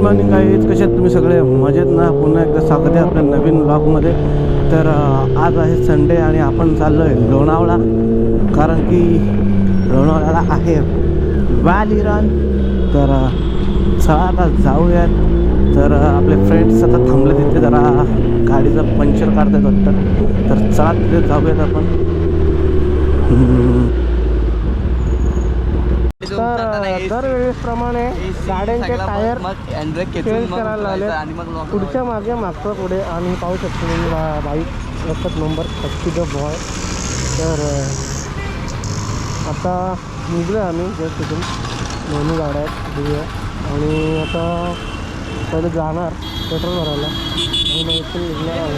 Morning guys, कसे आहेत तुम्ही सगळे? मजेत ना? पुन्हा एकदा स्वागत आहे आपल्या नवीन ब्लॉगमध्ये. तर आज आहे संडे आणि आपण चाललो आहे लोणावळा, कारण की लोणावळ्याला आहे व्हॅली रन. तर चला आता जाऊयात. तर आपले फ्रेंड्स आता थांबले तिथे, जरा गाडीचं पंक्चर काढतात वाटतं. तर चला तिथे जाऊयात आपण. तर दरवेळेसप्रमाणे गाड्यांचे टायर चेंज करायला आले, पुढच्या मागे मागचं पुढे. आणि पाहू शकतो मी बाईक एकच नंबर फक्ती द बॉय. तर आता निघलो आम्ही जस्ट तिथून, दोन्ही गाड्या आहेत दिव्या. आणि आता पहिले जाणार पेट्रोल भरायला आणि मग इथून निघणार आहे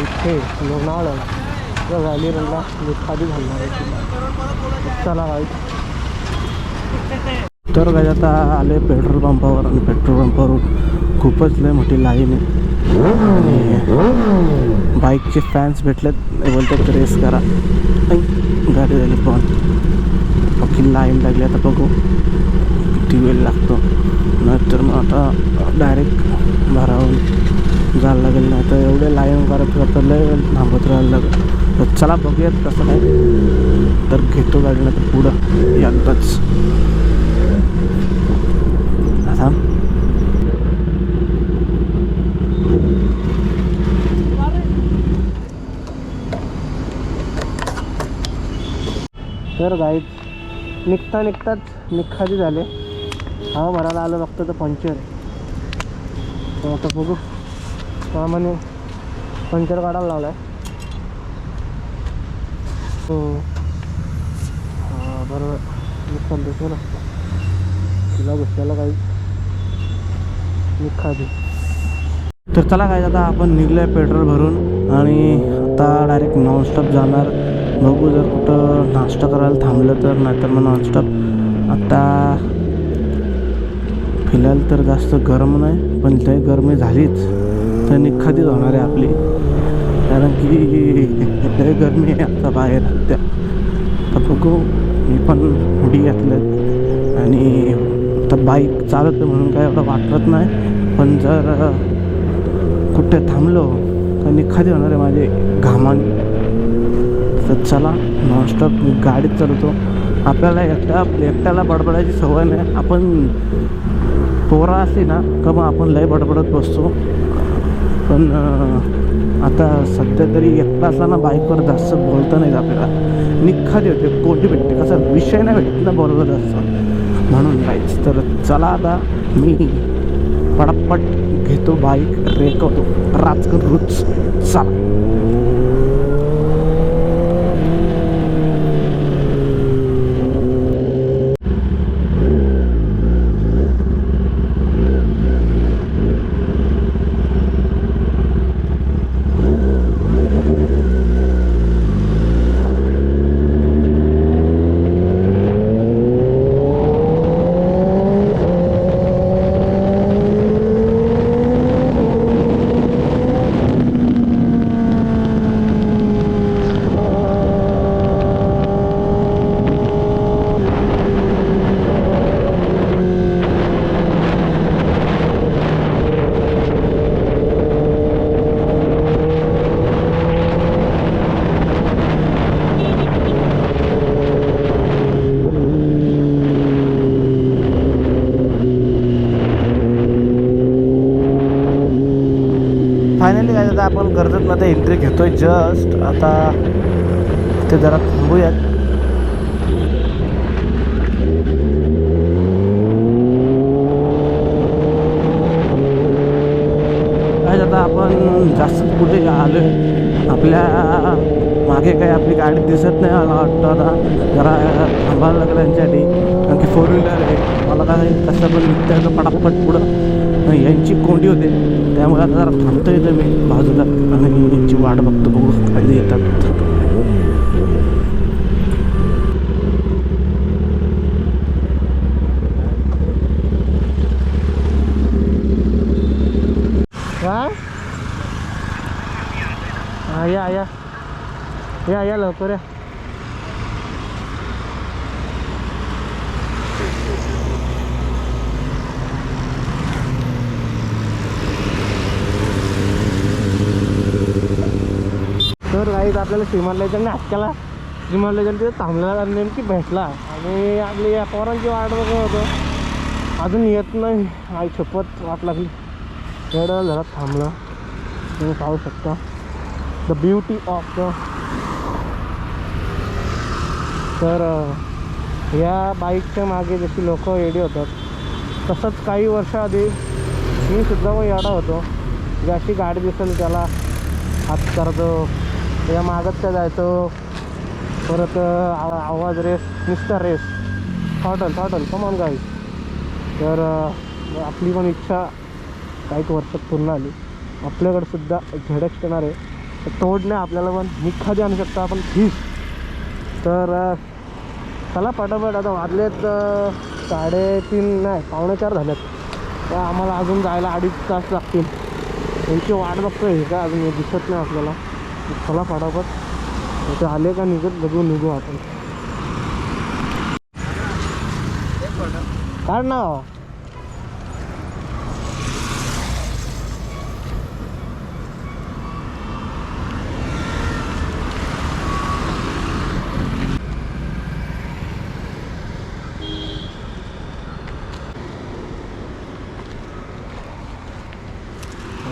इथे लोणावळा किंवा व्हॅली रनला खाली घालणार आहे. चला गाईड. तर गाईज आता आले पेट्रोल पंपावर, आणि पेट्रोल पंपावर खूपच लय मोठी लाईन आहे. आणि बाईकचे फॅन्स भेटलेत, बोलतात रेस करा. गाडी झाली पण बाकी लाईन लागली. आता बघू किती वेळ लागतो, नाहीतर मग आता डायरेक्ट भरावून जायला लागेल. नाही तर एवढे लाईन करत लय थांबत राहायला लागेल. तर चला बघूयात कसं काय. तर घेतो गाडी, नाही तर पुढं एकदाच आता. तर गाईड निघताच निखाजी झाले. हवा भरायला आलं बघतो तर पंक्चर आहे. तर आता बघू, सामान्य पंक्चर काढायला लावला आहे. हो हां बरोबर, निघताल देतो ना तिला गोष्टीला काही निखाजी. तर चला काय, आता आपण निघलो आहे पेट्रोल भरून आणि आता डायरेक्ट नॉनस्टॉप जाणार. बघू जर कुठं नाश्ता करायला थांबलं तर, नाहीतर मग नॉनस्टॉप. आता फिलहाल तर जास्त गरम नाही, पण ते गरमी झालीच तर निखादीच होणार आहे आपली, कारण की लय गरमी आहे आता बाहेर. त्या तर बघू, मी पण हुडी घातलं आणि आता बाईक चालवतो म्हणून काय एवढं वाटत नाही. पण जर कुठे थांबलो तर निखादी होणार आहे माझे घामाने. तर चला नॉनस्टॉप मी गाडीत चालवतो. आपल्याला एकट्याला बडबडायची सवय नाही. आपण पोरा असली ना का मग आपण लय बडबडत बसतो. पण आता सध्या तरी एकटा असला ना बाईकवर जास्त बोलता नाही आपल्याला, निखादी होते, कोणी भेटते, कसा विषय नाही भेटत ना बोलायला जास्त, म्हणून काहीच. तर चला आता मी पटापट घेतो बाईक, रेकवतो राजकर रूच. चला. फायनली काय, आता आपण कर्जतमध्ये एंट्री घेतोय जस्ट. आता ते जरा थांबूयात. काय आता आपण जास्त पुढे आलो आहे. आपल्या मागे काही आपली गाडी दिसत नाही मला वाटतं. आता जरा थांबायला लागलं यांच्यासाठी, कारण की 4 व्हीलर आहे. मला काय कसं पण निघता येतं पटापट पुढं. यांची कोंडी होते, त्यामुळे आता जरा थांबतो येतं मी बाजूला आणि यांची वाट बघतो, बघू कधी येतात. या लवकर या. तर काहीच आपल्याला श्रीमंतला नाटकाला श्रीमंतला तिथे थांबलेला नेमकी भेटला आणि आपली या पोरांची वाट बघत होतो, अजून येत नाही. आई शपथ वाट लागली, एवढं जरा थांबलं. तुम्ही पाहू शकता द ब्युटी ऑफ द. तर या बाईकच्या मागे जशी लोक येडी होतात, तसंच काही वर्ष आधी मी सुद्धा येडा होतो. जशी गाडी दिसेल त्याला हात करतो, या मागत काय जायचो. परत आवाज रेस, नुसता रेस, थॉटल कमॉन गाईज. तर आपली पण इच्छा काही वर्षात पूर्ण आली. आपल्याकडे सुद्धा ZX येणार आहे, तर तोडणे आपल्याला पण निखादी आणू शकतो आपण 30. तर चला पटापट, आता वाजलेत 3:30 नाही 3:45 झालेत. तर आम्हाला अजून जायला 2.5 तास लागतील. त्यांची वाट बघतो हे का अजून दिसत नाही आपल्याला. चला पटापट, ते आले का निघू आपण. काढ ना.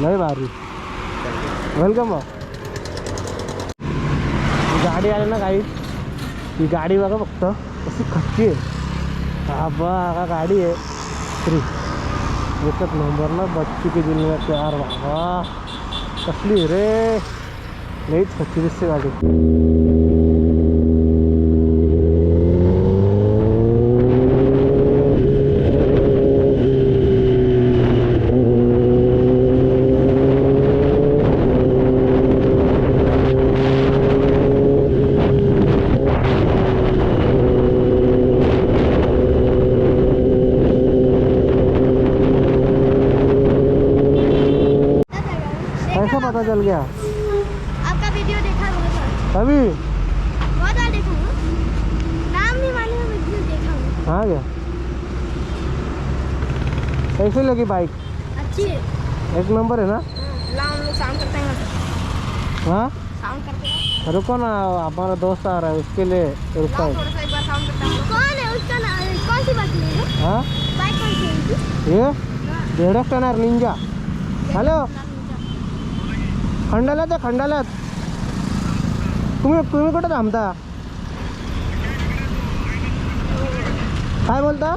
लय भारी, वेलकम भाऊ. गाडी आली ना काही, ही गाडी बघा फक्त कशी खच्ची आहे. हा बघा गाडी आहे फ्री, एकच नंबर ना. बच्ची की दिल में प्यार, बाबा कसली रे, लईच खच्ची दिसते गाडी. कैसा पता चल गया? आपका वीडियो देखा बहुत सारा, अभी बहुत बार देखा हूँ, नाम नहीं मालूम, वीडियो देखा हूँ. हाँ क्या, कैसे लगी बाइक? अच्छी है. एक नंबर है ना. लाओ हम लोग शाम करते हैं. हाँ शाम करते हैं. रुको ना, हमारा दोस्त आ रहा है, उसके लिए रुकता लाओ हूँ. थोड़ा सा एक बार शाम करते हैं. कौन है उसका नाम, कौन सी बाइक है? हाँ बाइक कौन सी है उनकी? ये ZX येणार निंजा. हॅलो, खंडाल्यात आहे, खंडाल्यात. तुम्ही कुठे थांबता? काय बोलता?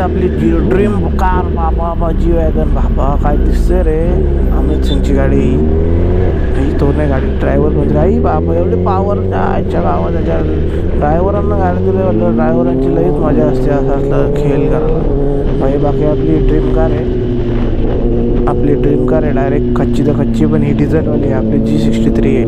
आपली ड्रीम कार बाबा जी वॅगन बाबा काय दिसते रे अमित सिंगची गाडी ही तो नाही गाडी ड्रायव्हर म्हणजे आई बाबा एवढी पॉवर आजच्या गावात त्याच्या ड्रायव्हरांना गाडी दिली म्हटलं ड्रायव्हरांची लईच मजा असते असं असलं खेळ करायला भाई बाकी आपली ड्रीम कार आहे डायरेक्ट खच्ची तर खच्ची पण ही डिझेलवाली आहे आपली G63 आहे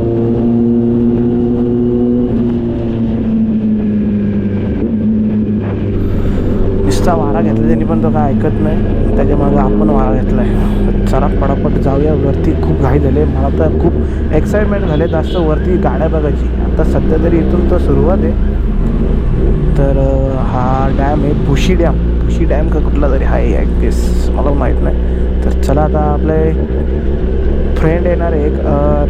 नुसता वारा घेतला त्यांनी पण तो काय ऐकत नाही त्याच्यामागे आपण वारा घेतला आहे चला पटापट जाऊया वरती खूप घाई झाले मला तर खूप एक्साइटमेंट झाले जास्त वरती गाड्या बघायची आता सध्या तरी इथून तर सुरुवात आहे तर हा डॅम आहे भुशी डॅम का कुठला तरी आहे आय गेस मला माहीत नाही तर चला आता आपले फ्रेंड येणार आहे एक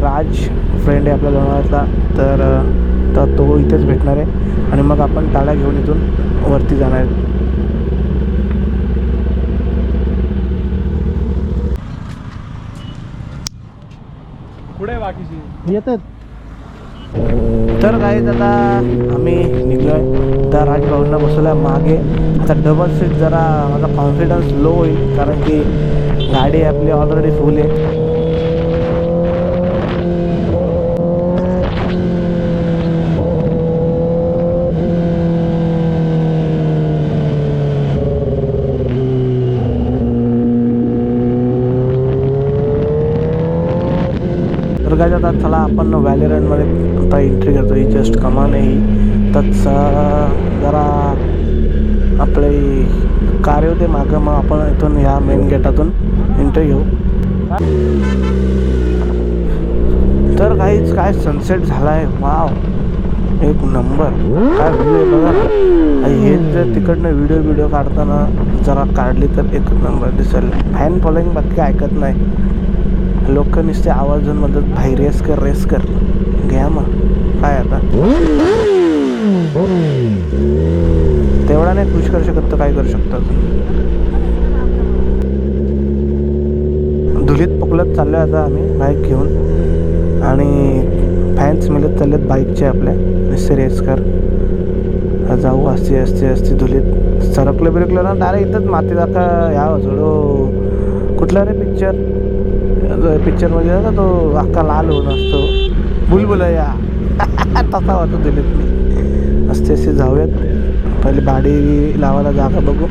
राज फ्रेंड आहे आपल्या लोणावळ्यातला तर तो इथेच भेटणार आहे आणि मग आपण टाळ्या घेऊन इथून वरती जाणार आहे पुढे बाकीची येतात तर काय आता आम्ही निघलोय त्या राजभाऊंना बसवल्या मागे आता डबल सीट जरा माझा कॉन्फिडन्स लो होईल कारण की गाडी आपली ऑलरेडी फुल आहे तर काय आता चला आपण व्हॅलेरंटमध्ये आता एंट्री करतो ही जस्ट कमान आहे ही तर जरा आपले कार होते मागं मग आपण इथून ह्या मेन गेटातून एंट्री घेऊ तर काहीच काय सनसेट झाला आहे वाव एक नंबर काय व्ह्यू आहे बघा ना हे जर तिकडनं व्हिडिओ काढताना जरा काढली तर एक नंबर दिसेल फॅन फॉलोईंग बाकी ऐकत नाही लोक नुसते आवाज म्हणतात भाई रेस कर घ्या मग काय आता तेवढा नाही खुश करू शकत तर काय करू शकतात धुलीत पकडत चाललोय आता आम्ही बाईक घेऊन आणि फॅन्स मिळत चाललेत बाईकचे आपल्या नुसते रेस कर जाऊ असते धुलीत सरकलं बिरकलं ना डायरेक्ट इथंच माती दाखा ह्या जोडो कुठला रे पिक्चरमध्ये ना तो अख्खा लाल होऊन असतो बुलबुलया तसा होतो दिलीत मी असे जाऊयात पहिले गाडी लावायला जागा बघू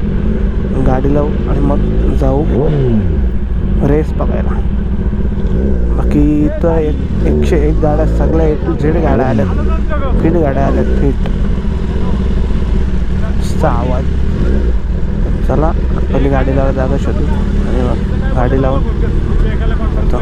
गाडी लावू आणि मग जाऊ रेस बघायला बाकी इथं 101 गाड्या सगळ्या A to Z गाड्या आल्यात फिट गाड्या आल्यात फिट नुसता आवाज चला पहिली गाडी लावायला जागा शोधू आणि मग गाडी लावून होतो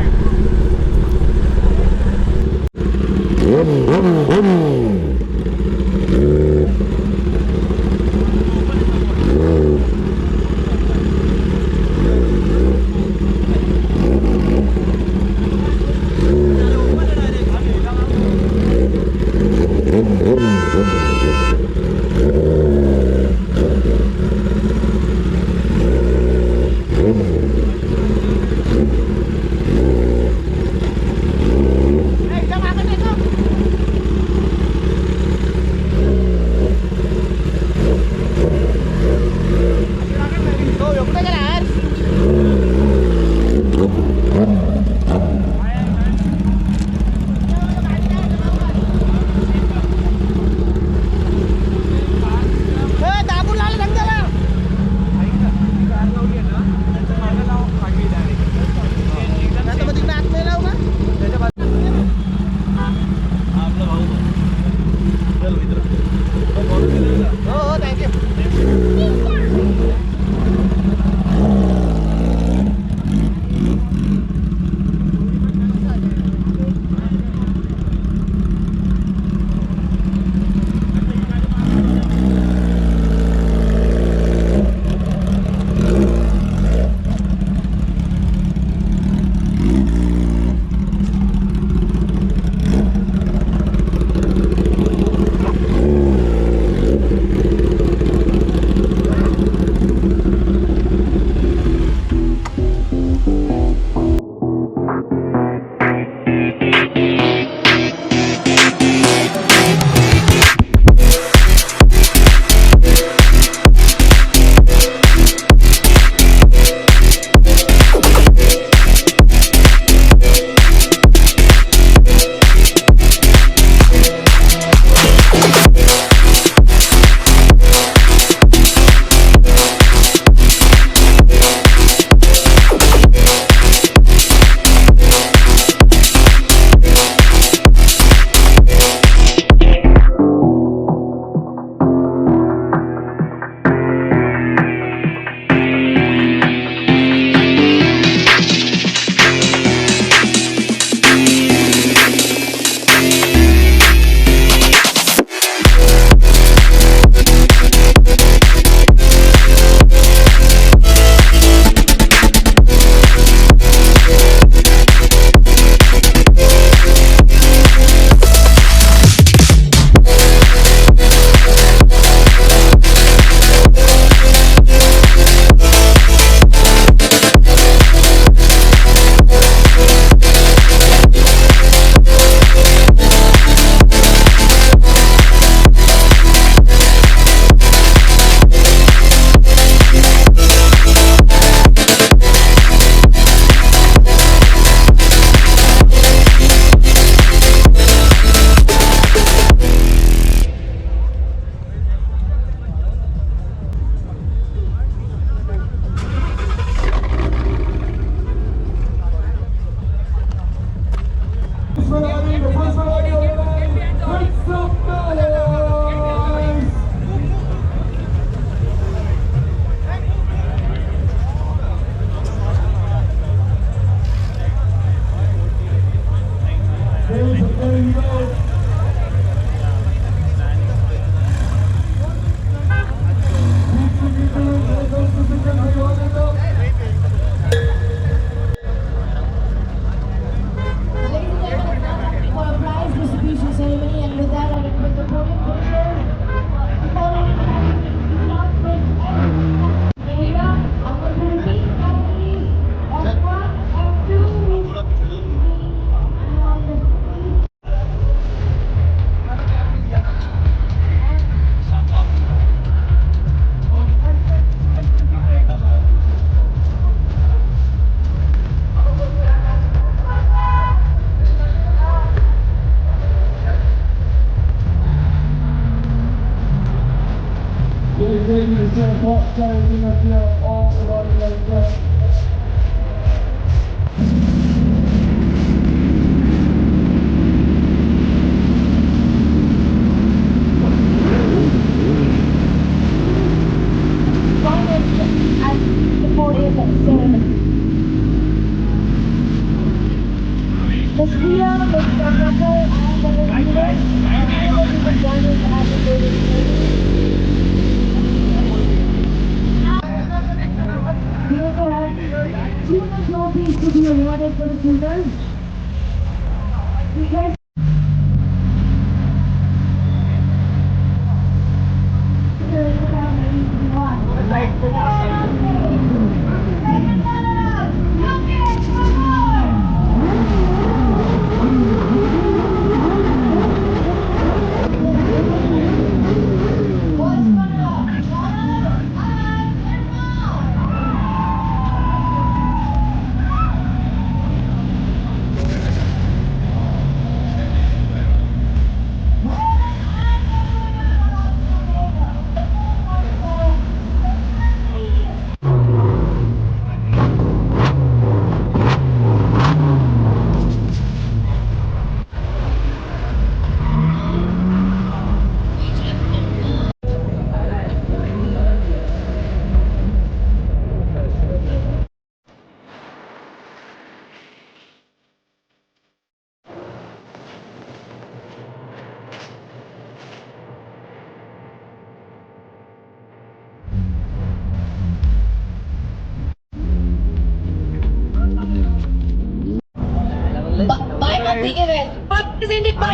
The event presented by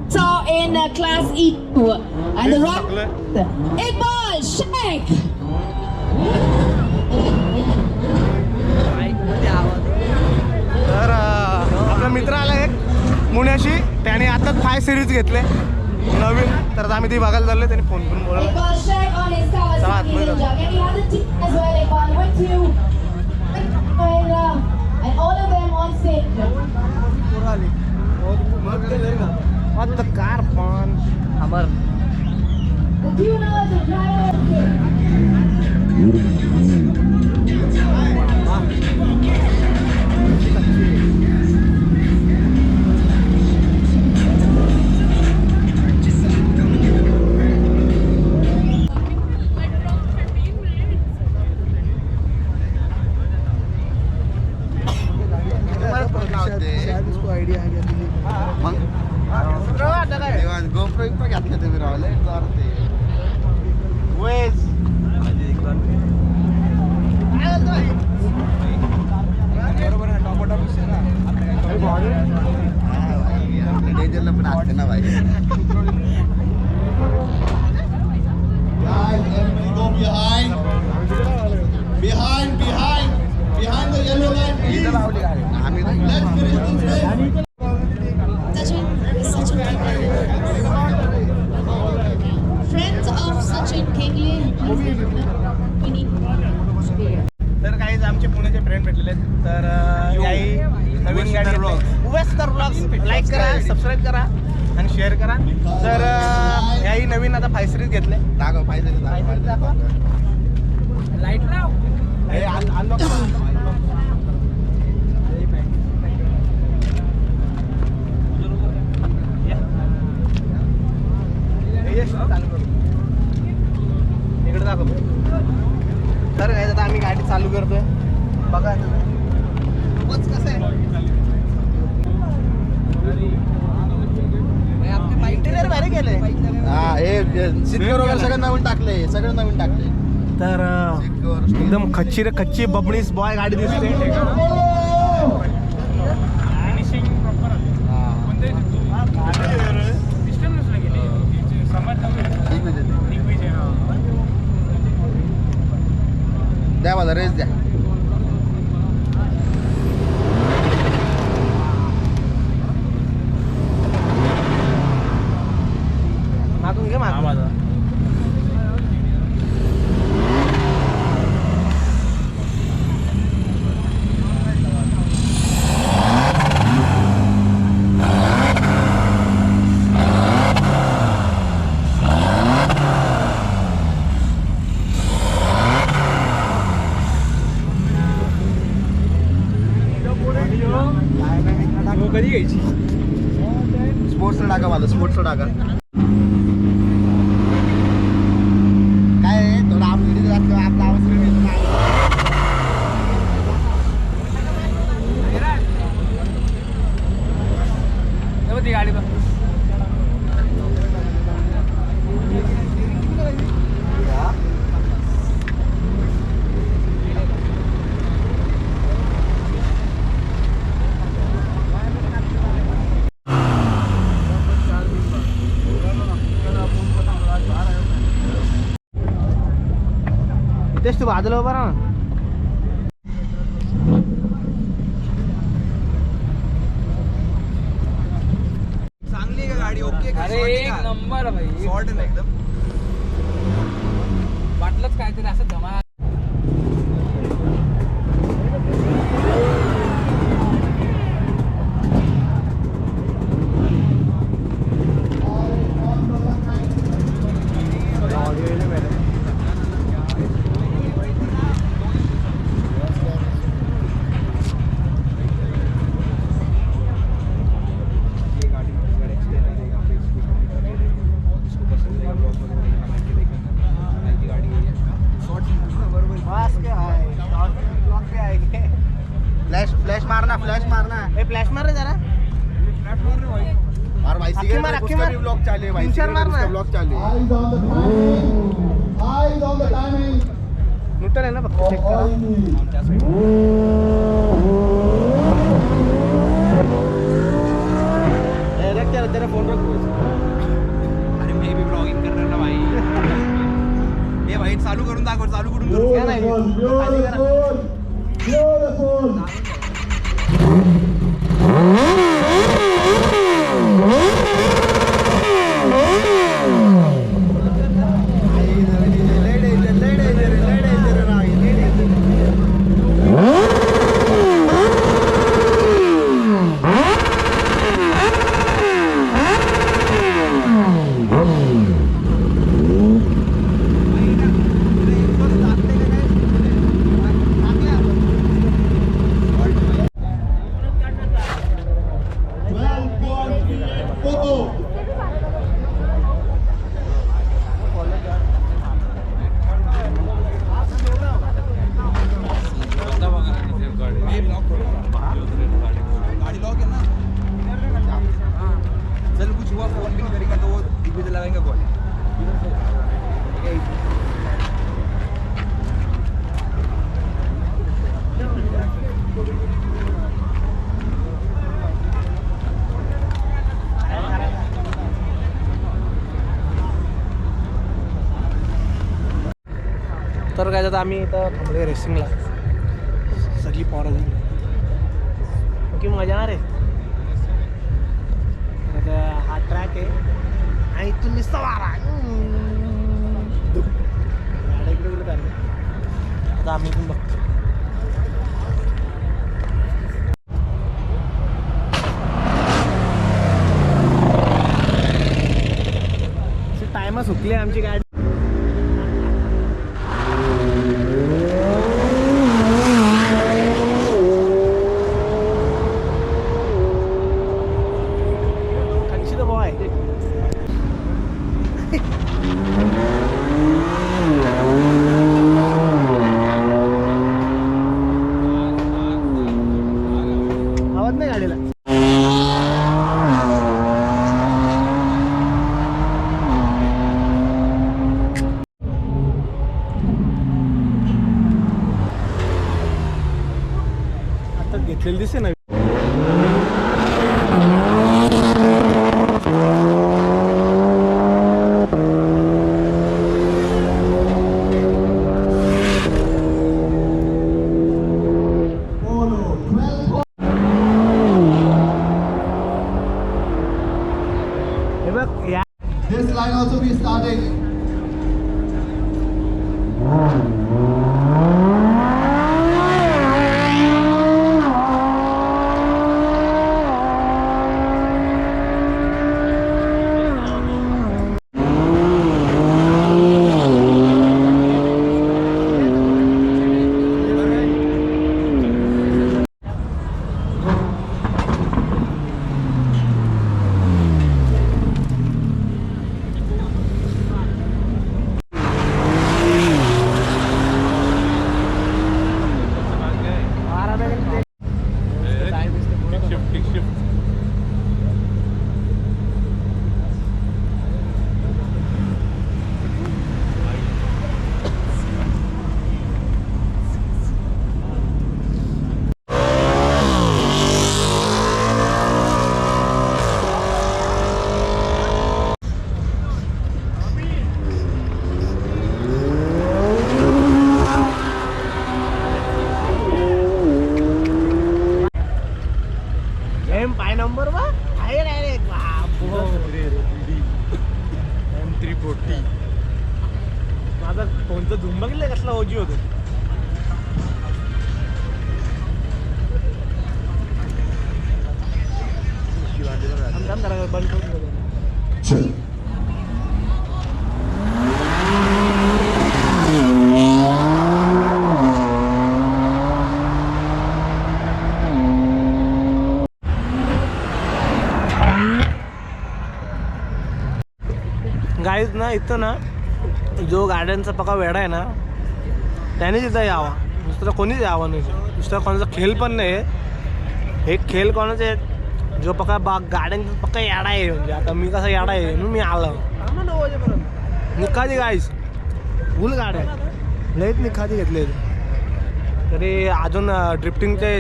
saw in class E2 and the rock Iqbal Sheikh. तर आपला मित्र आला एक पुण्याशी, त्याने आताच 5 सिरीज घेतले नवीन, तर आम्ही ती बघायला चाललोय. त्याने फोन करून बोलवलं. Iqbal Sheikh on his cars and he has a team as well. Iqbal with you and all of them on stage. What the car pan hamar The tuners, the drivers. GoPro इकडे घातलं तुम्ही रावले veg डेंजरला पण असते ना भाई. Go behind the yellow line, please. Let's finish this race. Friends of Sachin Kingley. तर काही आमचे पुण्याचे फ्रेंड भेटलेले आहेत. तर याही नवीन गाडी उवेस्तर ब्लॉग्स लाईक करा, सबस्क्राईब करा आणि शेअर करा. तर याही नवीन आता 5 सिरीज घेतले. दाखव पाहिजे लाईट लाव. हा हे सीटवर वगैरे सगळं नवीन टाकले, सगळं नवीन टाकले. तर एकदम खच्ची बबणीस बॉय गाडी दिसते. फिनिशिंग प्रॉपर कोणते सिस्टम नसलं गेले समज दिग्विजय द्या मला रेस द्या. मागून घे मागून. कधी घ्यायची स्पोर्ट्सचं टाका मला, स्पोर्ट्सचं टाका. काय आहे, थोडं आपली आपला आवाज कमी येतो ना. ती गाडी बघ. तेच तू बाजूला उभा राहा ना. चांगली का गाडी? ओके का? अरे एक नंबर भाई, शॉर्ट आहे ना एकदम. वाटलंच काहीतरी असं धमा. फ्लॅश मारना, फ्लॅश मारना. फ्लॅश मार रे जरा. और भाई अक्की मार, अक्की मार. ब्लॉग चालू है भाई, तीन चार मारना. ब्लॉग चालू है. न्यूट्रल आहे ना फक्त, चेक करा. डायरेक्ट तेरा फोन रख. अरे मैं भी ब्लॉगिंग कर रहा ना भाई. ये भाई चालू करून दाखव, चालू करून करू. क्या नाही खाली करा. तर काय आता आम्ही इथं थांबलोय रेसिंगला. सगळी पोरं झाली की मजा आहे. आता हा ट्रॅक आहे आणि इथून नुसतं वारा. गाड्या इकडे कुठे चालली. आता आम्ही पण बघतो. टायमा सुटली आमची गाडी. line also be starting. पाय नंबर वा आहे डायरेक्ट M340 माझा फोनचं झूम बघितलं कसला ओजी होतो. बंद करून गाईज ना इथं ना जो गाड्यांचा पक्का वेडा आहे ना त्याने तिथं यावा, दुसरं कोणीच यावं नाही. दुसरा कोणाचा खेळ पण नाही आहे. एक खेळ कोणाचा आहे जो पक्का गाड्यांचा पक्का याडा आहे. म्हणजे आता मी कसा याडा आहे म्हणून मी आलो निखादी गाईज फुल गाड्या लईच निखादी घेतले तरी अजून ड्रिफ्टिंगचे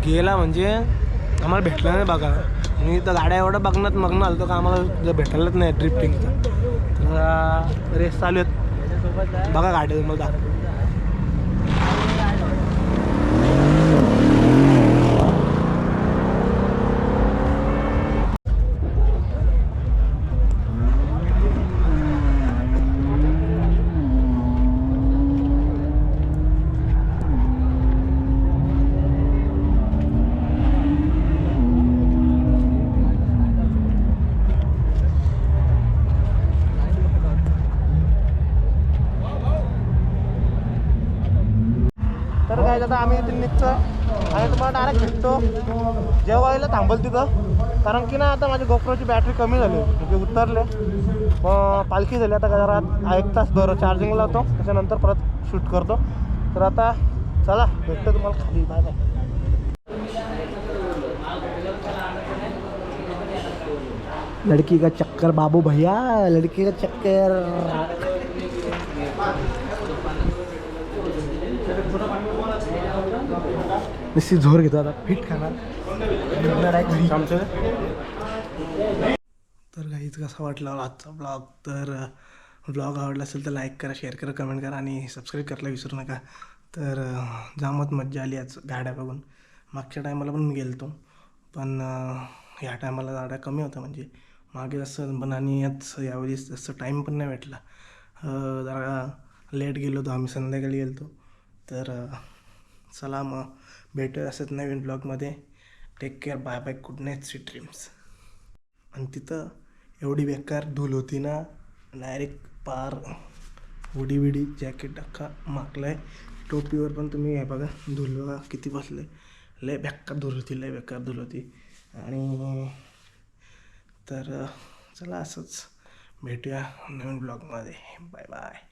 गेला म्हणजे आम्हाला भेटलं नाही बघा. मी तर गाड्या एवढं बघण्यात मग्न आलो का आम्हाला भेटायलाच नाही ड्रिफ्टिंगचं. तर रेस चालू आहेत बघा गाड्या तुम्हाला दाखव. तर काय आता आम्ही इथे निघतो आणि तुम्हाला डायरेक्ट भेटतो जेवायला थांबल तिथं. कारण की ना आता माझी गोप्रोची बॅटरी कमी झाली म्हणजे उतरले मग पालखी झाली. आता घरात 1 तास बरं चार्जिंग लावतो त्याच्यानंतर परत शूट करतो. तर आता चला भेटतो तुम्हाला खाली. Bye bye. लड़की का चक्कर बाबू भैया, लड़की का चक्कर. नुसती झोर घेतो आता फिट खाणार. तर काहीच कसा वाटला आजचा ब्लॉग. तर ब्लॉग आवडला असेल तर लाईक करा, शेअर करा, कमेंट करा आणि सबस्क्राईब करायला विसरू नका. तर जामच मज्जा आली आज गाड्या बघून. मागच्या टायमाला पण मी गेलतो पण ह्या टायमाला गाड्या कमी होत्या म्हणजे मागे असं पण आणि यावेळी तसं टाईम पण नाही भेटला. जरा लेट गेलो होतो आम्ही, संध्याकाळी गेलो. तर चला मग भेटूया असंच नवीन ब्लॉगमध्ये. Take care, bye bye, good night, sweet dreams. आणि तिथं एवढी बेकार धूल होती ना डायरेक्ट पार उडी बिडी जॅकेट अख्खा माकला आहे. टोपीवर पण तुम्ही हे बघा धूल बघा किती बसले. लय बेकार धूल होती, लय बेकार धूल होती. आणि तर चला असंच भेटूया नवीन ब्लॉगमध्ये. Bye bye.